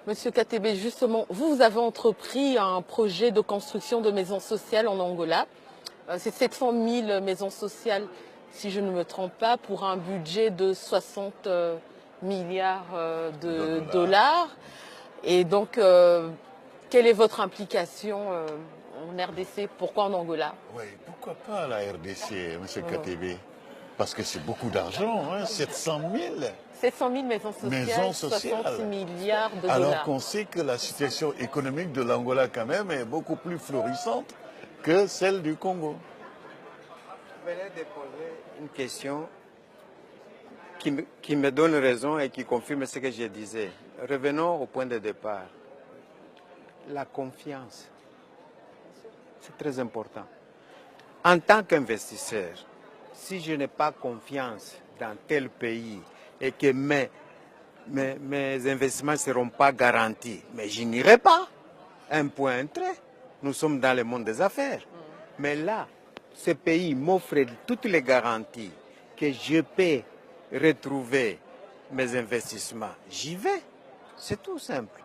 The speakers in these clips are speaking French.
Monsieur Katebe, justement, vous avez entrepris un projet de construction de maisons sociales en Angola. C'est 700 000 maisons sociales, si je ne me trompe pas, pour un budget de 60 milliards de dollars. Et donc, quelle est votre implication en RDC? Pourquoi en Angola? Oui, pourquoi pas la RDC, Monsieur Katebe? Parce que c'est beaucoup d'argent, hein, 700 000. 700 000 maisons sociales, 60 milliards de dollars. Alors qu'on sait que la situation économique de l'Angola quand même est beaucoup plus florissante que celle du Congo. Je venais de poser une question qui me donne raison et qui confirme ce que je disais. Revenons au point de départ. La confiance, c'est très important. En tant qu'investisseur, si je n'ai pas confiance dans tel pays et que mes investissements ne seront pas garantis, mais je n'irai pas. Un point, un trait. Nous sommes dans le monde des affaires. Mais là, ce pays m'offre toutes les garanties que je peux retrouver mes investissements. J'y vais. C'est tout simple.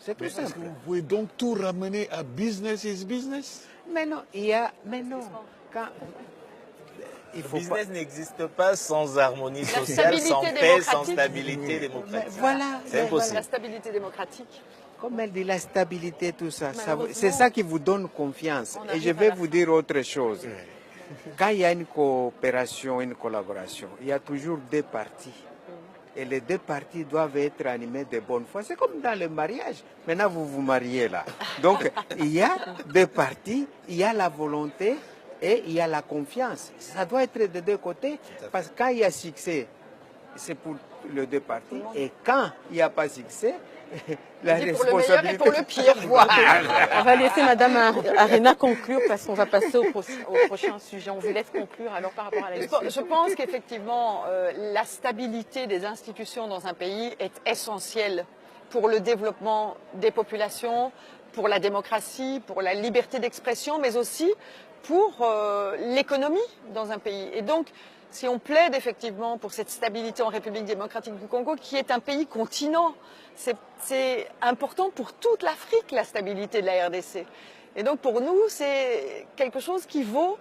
C'est tout simple. Vous pouvez donc tout ramener à business is business? Mais non, mais non. Business n'existe pas sans harmonie sociale, sans paix, sans stabilité démocratique. Voilà. C'est impossible. La stabilité démocratique. Comme elle dit, la stabilité, tout ça, c'est ça qui vous donne confiance. Et je vais vous dire autre chose. Quand il y a une coopération, une collaboration, il y a toujours deux parties. Et les deux parties doivent être animées de bonne foi. C'est comme dans le mariage. Maintenant, vous vous mariez là. Donc, il y a deux parties, il y a la volonté et il y a la confiance. Ça doit être des deux côtés. Parce que quand il y a succès, c'est pour les deux parties. Et quand il n'y a pas succès, la responsabilité... Pour le meilleur et pour le pire. Voilà. On va laisser Madame Arena conclure parce qu'on va passer au prochain sujet. On vous laisse conclure alors par rapport à la discussion. Je pense qu'effectivement, la stabilité des institutions dans un pays est essentielle pour le développement des populations, pour la démocratie, pour la liberté d'expression, mais aussi pour l'économie dans un pays. Et donc, si on plaide effectivement pour cette stabilité en République démocratique du Congo, qui est un pays continent, c'est important pour toute l'Afrique, la stabilité de la RDC. Et donc pour nous, c'est quelque chose qui vaut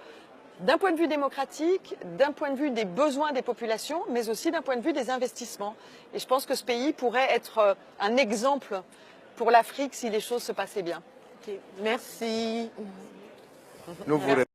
d'un point de vue démocratique, d'un point de vue des besoins des populations, mais aussi d'un point de vue des investissements. Et je pense que ce pays pourrait être un exemple pour l'Afrique si les choses se passaient bien. Okay. Merci. Nous vous